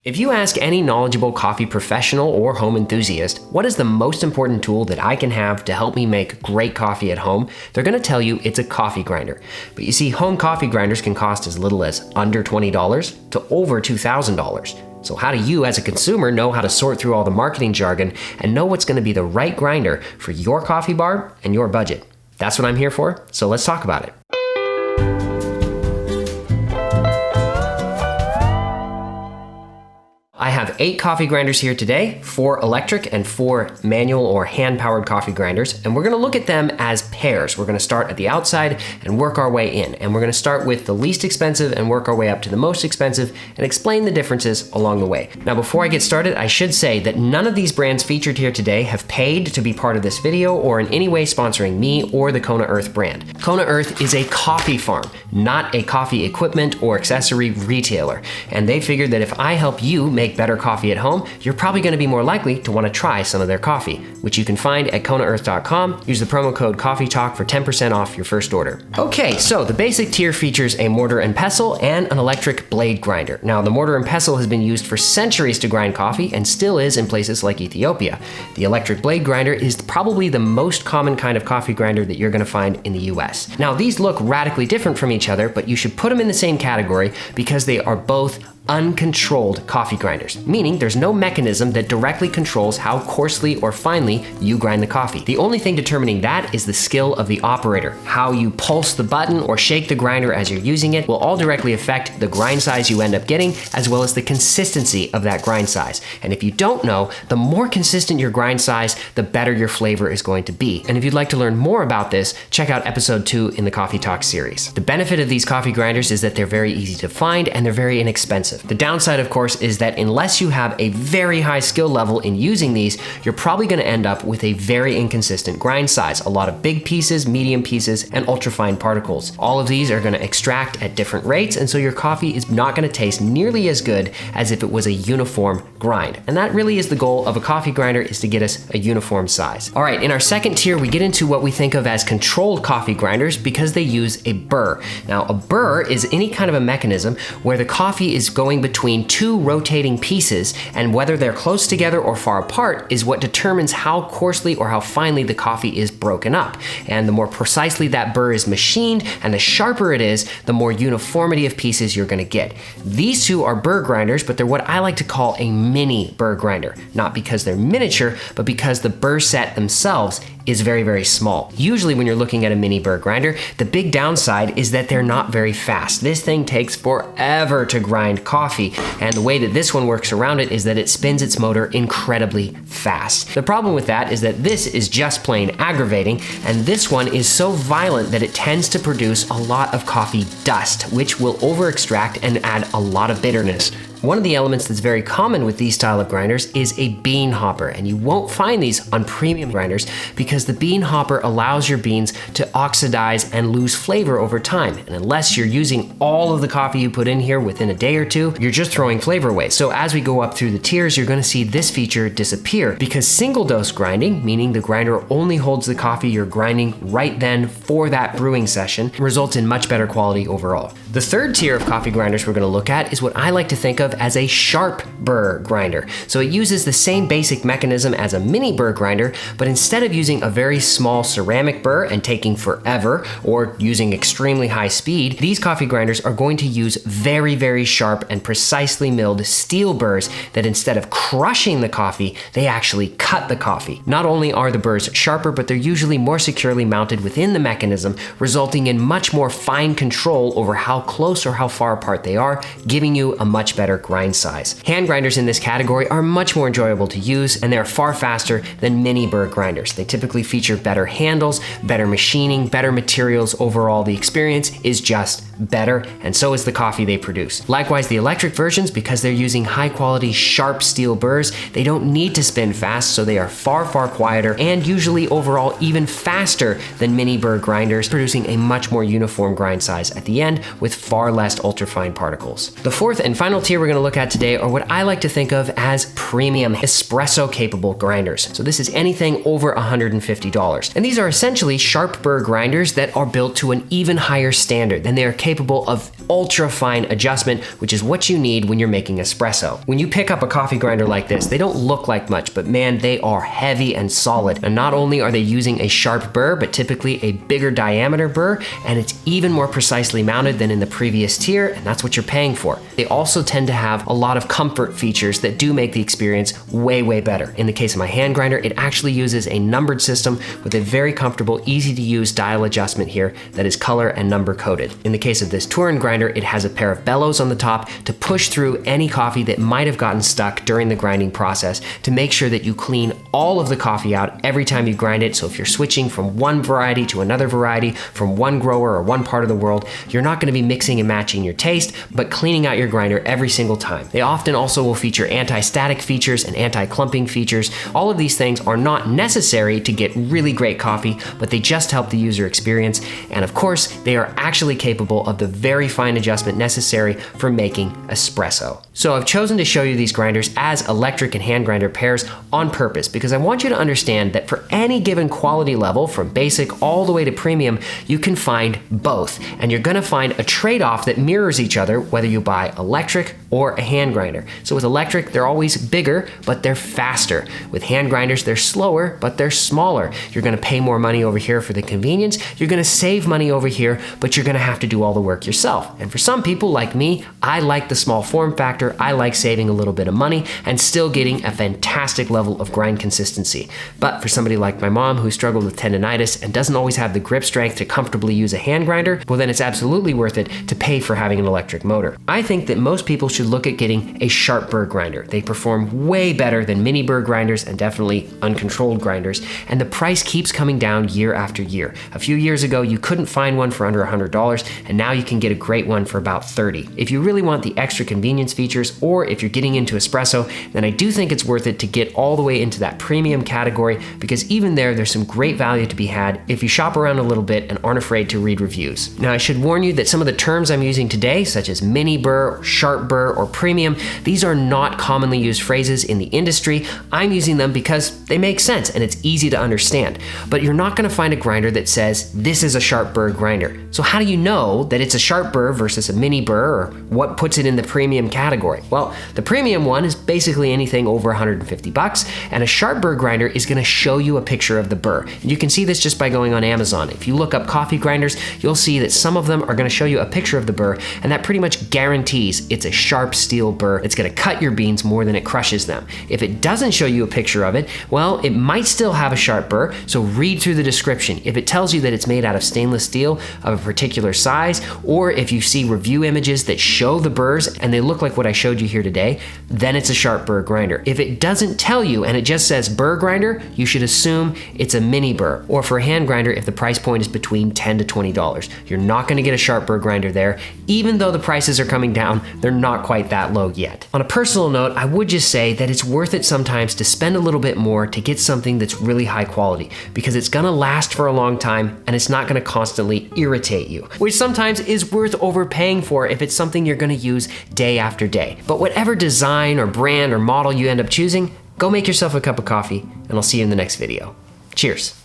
If you ask any knowledgeable coffee professional or home enthusiast, what is the most important tool that I can have to help me make great coffee at home, they're going to tell you it's a coffee grinder. But you see, home coffee grinders can cost as little as under $20 to over $2,000. So how do you, as a consumer, know how to sort through all the marketing jargon and know what's going to be the right grinder for your coffee bar and your budget? That's what I'm here for, so let's talk about it. I have 8 coffee grinders here today, 4 electric and 4 manual or hand-powered coffee grinders, and we're gonna look at them as pairs. We're gonna start at the outside and work our way in, and we're gonna start with the least expensive and work our way up to the most expensive and explain the differences along the way. Now, before I get started, I should say that none of these brands featured here today have paid to be part of this video or in any way sponsoring me or the Kona Earth brand. Kona Earth is a coffee farm, not a coffee equipment or accessory retailer, and they figured that if I help you make better coffee at home, you're probably going to be more likely to want to try some of their coffee, which you can find at konaearth.com. Use the promo code COFFEETALK for 10% off your first order. Okay, so the basic tier features a mortar and pestle and an electric blade grinder. Now, the mortar and pestle has been used for centuries to grind coffee and still is in places like Ethiopia. The electric blade grinder is probably the most common kind of coffee grinder that you're going to find in the US. Now, these look radically different from each other, but you should put them in the same category because they are both uncontrolled coffee grinders, meaning there's no mechanism that directly controls how coarsely or finely you grind the coffee. The only thing determining that is the skill of the operator. How you pulse the button or shake the grinder as you're using it will all directly affect the grind size you end up getting, as well as the consistency of that grind size. And if you don't know, the more consistent your grind size, the better your flavor is going to be. And if you'd like to learn more about this, check out episode 2 in the Coffee Talk series. The benefit of these coffee grinders is that they're very easy to find and they're very inexpensive. The downside, of course, is that unless you have a very high skill level in using these, you're probably going to end up with a very inconsistent grind size. A lot of big pieces, medium pieces, and ultrafine particles. All of these are going to extract at different rates, and so your coffee is not going to taste nearly as good as if it was a uniform grind. And that really is the goal of a coffee grinder, is to get us a uniform size. All right, in our second tier, we get into what we think of as controlled coffee grinders because they use a burr. Now, a burr is any kind of a mechanism where the coffee is going between 2 rotating pieces, and whether they're close together or far apart is what determines how coarsely or how finely the coffee is broken up. And the more precisely that burr is machined and the sharper it is, the more uniformity of pieces you're going to get. These 2 are burr grinders, but they're what I like to call a mini burr grinder, not because they're miniature, but because the burr set themselves is very, very small. Usually when you're looking at a mini burr grinder, the big downside is that they're not very fast. This thing takes forever to grind coffee, and the way that this one works around it is that it spins its motor incredibly fast. The problem with that is that this is just plain aggravating, and this one is so violent that it tends to produce a lot of coffee dust, which will over extract and add a lot of bitterness. One of the elements that's very common with these style of grinders is a bean hopper, and you won't find these on premium grinders because the bean hopper allows your beans to oxidize and lose flavor over time. And unless you're using all of the coffee you put in here within a day or two, you're just throwing flavor away. So as we go up through the tiers, you're going to see this feature disappear because single dose grinding, meaning the grinder only holds the coffee you're grinding right then for that brewing session, results in much better quality overall. The third tier of coffee grinders we're going to look at is what I like to think of as a sharp burr grinder. So it uses the same basic mechanism as a mini burr grinder, but instead of using a very small ceramic burr and taking forever or using extremely high speed, these coffee grinders are going to use very, very sharp and precisely milled steel burrs that instead of crushing the coffee, they actually cut the coffee. Not only are the burrs sharper, but they're usually more securely mounted within the mechanism, resulting in much more fine control over how close or how far apart they are, giving you a much better grind size. Hand grinders in this category are much more enjoyable to use, and they're far faster than mini burr grinders. They typically feature better handles, better machining, better materials. Overall, the experience is just better, and so is the coffee they produce. Likewise, the electric versions, because they're using high quality, sharp steel burrs, they don't need to spin fast, so they are far, far quieter, and usually overall even faster than mini burr grinders, producing a much more uniform grind size at the end with far less ultrafine particles. The fourth and final tier we're going to look at today are what I like to think of as premium espresso capable grinders. So this is anything over $150. And these are essentially sharp burr grinders that are built to an even higher standard, and they are capable of ultra fine adjustment, which is what you need when you're making espresso. When you pick up a coffee grinder like this, they don't look like much, but man, they are heavy and solid. And not only are they using a sharp burr, but typically a bigger diameter burr, and it's even more precisely mounted than in the previous tier, and that's what you're paying for. They also tend to have a lot of comfort features that do make the experience way, way better. In the case of my hand grinder, it actually uses a numbered system with a very comfortable, easy to use dial adjustment here that is color and number coded. In the case of this Turin grinder, it has a pair of bellows on the top to push through any coffee that might have gotten stuck during the grinding process to make sure that you clean all of the coffee out every time you grind it. So if you're switching from one variety to another variety, from one grower or one part of the world, you're not gonna be mixing and matching your taste, but cleaning out your grinder every single time. They often also will feature anti-static features and anti-clumping features. All of these things are not necessary to get really great coffee, but they just help the user experience. And of course, they are actually capable of the very fine adjustment necessary for making espresso. So I've chosen to show you these grinders as electric and hand grinder pairs on purpose, because I want you to understand that for any given quality level, from basic all the way to premium, you can find both. And you're gonna find a trade-off that mirrors each other, whether you buy electric or a hand grinder. So with electric, they're always bigger, but they're faster. With hand grinders, they're slower, but they're smaller. You're gonna pay more money over here for the convenience. You're gonna save money over here, but you're gonna have to do all the work yourself. And for some people like me, I like the small form factor. I like saving a little bit of money and still getting a fantastic level of grind consistency. But for somebody like my mom who struggled with tendonitis and doesn't always have the grip strength to comfortably use a hand grinder, well then it's absolutely worth it to pay for having an electric motor. I think that most people should look at getting a sharp burr grinder. They perform way better than mini burr grinders and definitely uncontrolled grinders, and the price keeps coming down year after year. A few years ago, you couldn't find one for under $100, and now you can get a great one for about $30. If you really want the extra convenience features, or if you're getting into espresso, then I do think it's worth it to get all the way into that premium category, because even there's some great value to be had if you shop around a little bit and aren't afraid to read reviews. Now, I should warn you that some of the terms I'm using today, such as mini burr, or sharp burr, or premium, these are not commonly used phrases in the industry. I'm using them because they make sense and it's easy to understand. But you're not gonna find a grinder that says, this is a sharp burr grinder. So how do you know that it's a sharp burr versus a mini burr, or what puts it in the premium category? Well, the premium one is basically anything over 150 bucks, and a sharp burr grinder is gonna show you a picture of the burr. And you can see this just by going on Amazon. If you look up coffee grinders, you'll see that some of them are gonna show you a picture of the burr, and that pretty much guarantees it's a sharp steel burr. It's gonna cut your beans more than it crushes them. If it doesn't show you a picture of it, well, it might still have a sharp burr, so read through the description. If it tells you that it's made out of stainless steel of a particular size, or if you see review images that show the burrs and they look like what I showed you here today, then it's a sharp burr grinder. If it doesn't tell you and it just says burr grinder, you should assume it's a mini burr, or for a hand grinder if the price point is between $10 to $20. You're not gonna get a sharp burr grinder there. Even though the prices are coming down, they're not quite that low yet. On a personal note, I would just say that it's worth it sometimes to spend a little bit more to get something that's really high quality, because it's gonna last for a long time and it's not gonna constantly irritate you, which sometimes is worth overpaying for if it's something you're gonna use day after day. But whatever design or brand or model you end up choosing, go make yourself a cup of coffee, and I'll see you in the next video. Cheers.